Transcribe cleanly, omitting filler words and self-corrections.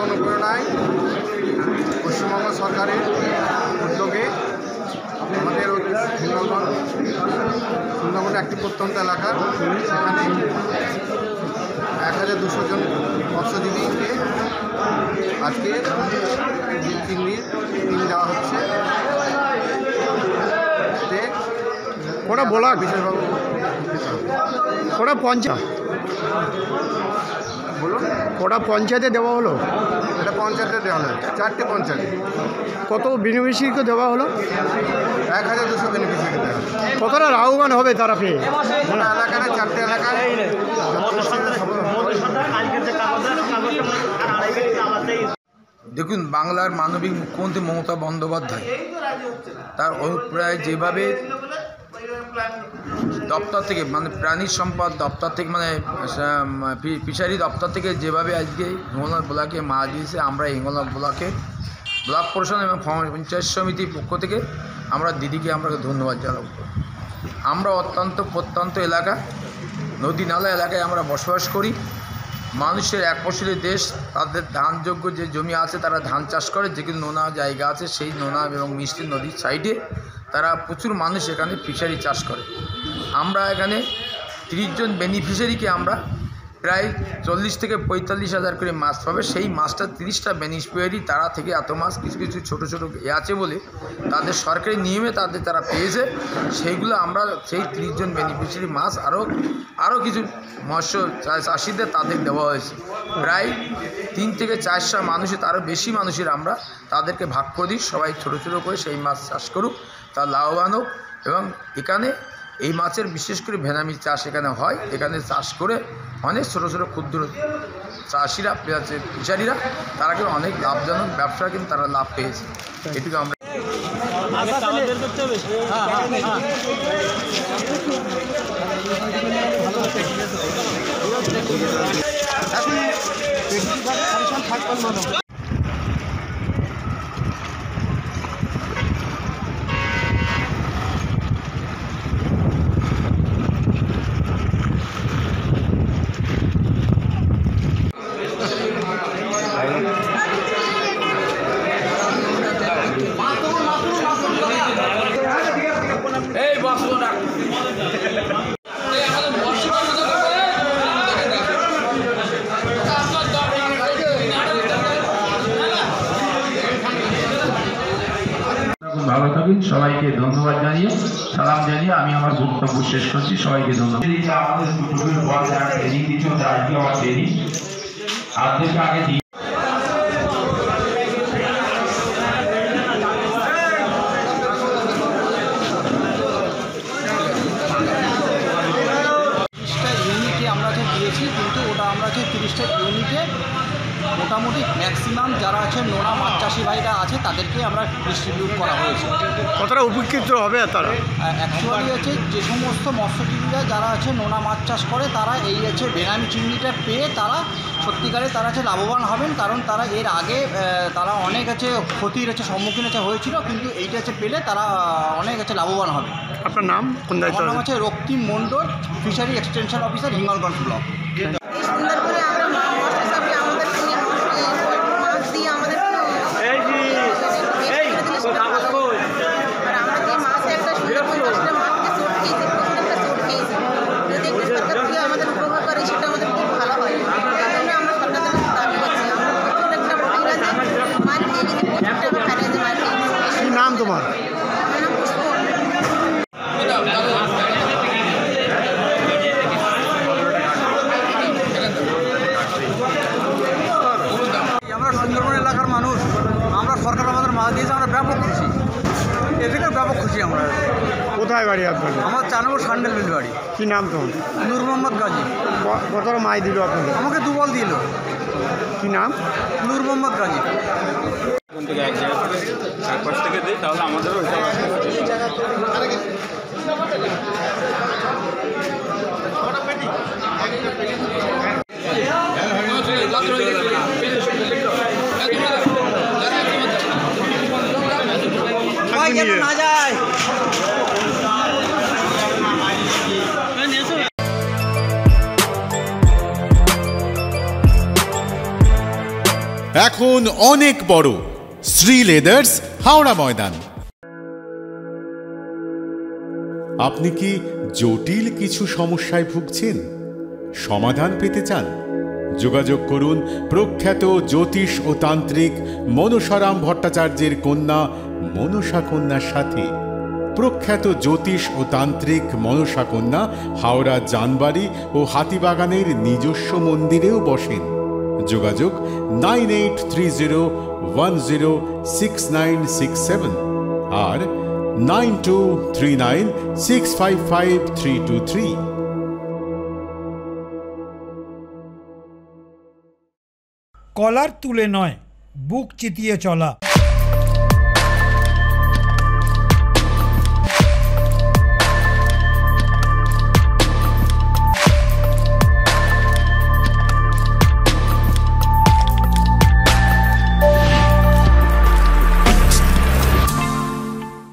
অনুপ্রেরণায় পশ্চিমবঙ্গ সরকারের উদ্যোগে আমাদের সুন্দরবন একটি প্রত্যন্ত এলাকা, সেখানে 1200 জন মৎস্যজীবীকে আজকে চিংড়ির ডিম দেওয়া হচ্ছে। ওটা বলা বিশেষভাবে ওটা পঞ্চায়েত বলুন, ওটা পঞ্চায়েতে দেওয়া হলো? এটা পঞ্চায়েতে দেওয়া হলো, 4টে পঞ্চায়েত। কত বেনিফিশিয়ারিকে দেওয়া হলো? 1200 বেনিফিশিয়ারি দেওয়া হলো। কতটা লাভবান হবে তারা পেয়ে? এলাকায় 4টে এলাকায় দেখুন, বাংলার মানবিক মুখ্যমন্ত্রী মমতা বন্দ্যোপাধ্যায় তার অভিপ্রায় যেভাবে দপ্তর থেকে মানে প্রাণী সম্পদ দপ্তর থেকে মানে ফিশারি দপ্তর থেকে যেভাবে আজকে হিঙ্গলগঞ্জ ব্লকে মাছ দিয়েছে, আমরা হিঙ্গলগঞ্জ ব্লকের ব্লক প্রশাসন এবং পঞ্চায়েত সমিতির পক্ষ থেকে আমরা দিদিকে আমরা ধন্যবাদ জানাবো। আমরা অত্যন্ত প্রত্যন্ত এলাকা, নদী নালা এলাকায় আমরা বসবাস করি। মানুষের এক ফসলি দেশ, তাদের ধানযোগ্য যে জমি আছে তারা ধান চাষ করে, যেগুলো নোনা জায়গা আছে সেই নোনা এবং মিষ্টি নদীর সাইডে তারা প্রচুর মানুষ এখানে ফিশারি চাষ করে। আমরা এখানে 30 জন বেনিফিশিয়ারিকে আমরা প্রায় 40 থেকে 45 হাজার করে মাছ পাবে। সেই মাছটা 30টা বেনিফিশিয়ারি তারা থেকে এত মাছ কিছু কিছু ছোটো ছোটো আছে বলে তাদের সরকারি নিয়মে তারা পেয়েছে, সেইগুলো আমরা সেই 30 জন বেনিফিশিয়ারি মাছ আরও কিছু মৎস্য চাষিদের তাদের দেওয়া হয়েছে। প্রায় 3 থেকে 400 মানুষের তারও বেশি মানুষের আমরা তাদেরকে ভাগ করে দিই, সবাই ছোটো ছোটো করে সেই মাছ চাষ করুক, তা লাভবান হোক। এবং এখানে এই মাছের বিশেষ করে ভেনামি চাষ এখানে হয়, এখানে চাষ করে অনেক ছোটো ছোটো ক্ষুদ্র চাষিরা ফিশারিরা তারা কিন্তু অনেক লাভজনক ব্যবসা কিন্তু তারা লাভ পেয়েছে। এটুকু আমরা ভালো থাকুন। সবাইকে ধন্যবাদ জানিয়ে সালাম জানিয়ে আমি আমার বক্তব্য শেষ করছি। সবাইকে ধন্যবাদ। আমরা দিয়েছি, কিন্তু ওটা আমরা 30টা ইউনিটে মোটামুটি ম্যাক্সিমাম যারা আছে নোনা মাছ চাষি ভাইরা আছে তাদেরকে আমরা ডিস্ট্রিবিউট করা হয়েছে। কতটা উপকৃত হবে তারা? অ্যাকচুয়ালি আছে যে সমস্ত মৎস্যজীবীরা যারা আছে নোনা মাছ চাষ করে তারা এই আছে বেনামি চিংড়িটা পেয়ে তারা সত্যিকারে তারা আছে লাভবান হবেন, কারণ তারা এর আগে তারা অনেক আছে ক্ষতির আছে সম্মুখীন হয়েছিল, কিন্তু এইটা আছে পেলে তারা অনেক আছে লাভবান হবে। আপনার নাম, কোন দায়িত্ব? আমার নাম আছে Raktim Mondal, fishery extension officer, Hingalganj block. কি নাম তোমার? আমরা সুন্দরবন এলাকার মানুষ, আমরা সরকার আমাদের মাছ দিয়েছে, আমরা ব্যাপক খুশি, এদিকে ব্যাপক খুশি। আমরা কোথায় বাড়ি আপনার? আমার 4 নম্বর সান্ডেল বিল বাড়ি। কি নাম তোমার? নূর মোহাম্মদ গাজী। কতটা মাছ দিল আপনাকে? আমাকে 2 বল দিল। কি নাম? নূর মোহাম্মদ গাজী। থেকে এক জায়গা থেকে 4-5 থেকে দিই, তাহলে আমাদেরও না যায়। এখন অনেক বড়। শ্রী লেদার্স, হাওড়া ময়দান। আপনি কি জটিল কিছু সমস্যায় ভুগছেন? সমাধান পেতে চান? যোগাযোগ করুন প্রখ্যাত জ্যোতিষ ও তান্ত্রিক মনসারাম ভট্টাচার্যের কন্যা মনসা কন্যার সাথে। প্রখ্যাত জ্যোতিষ ও তান্ত্রিক মনসা কন্যা হাওড়া জানবাড়ি ও হাতিবাগানের নিজস্ব মন্দিরেও বসেন। যোগাযোগ 9830106967 আর 9239655323। কলার তুলে নয়, বুক চিতিয়ে চলা।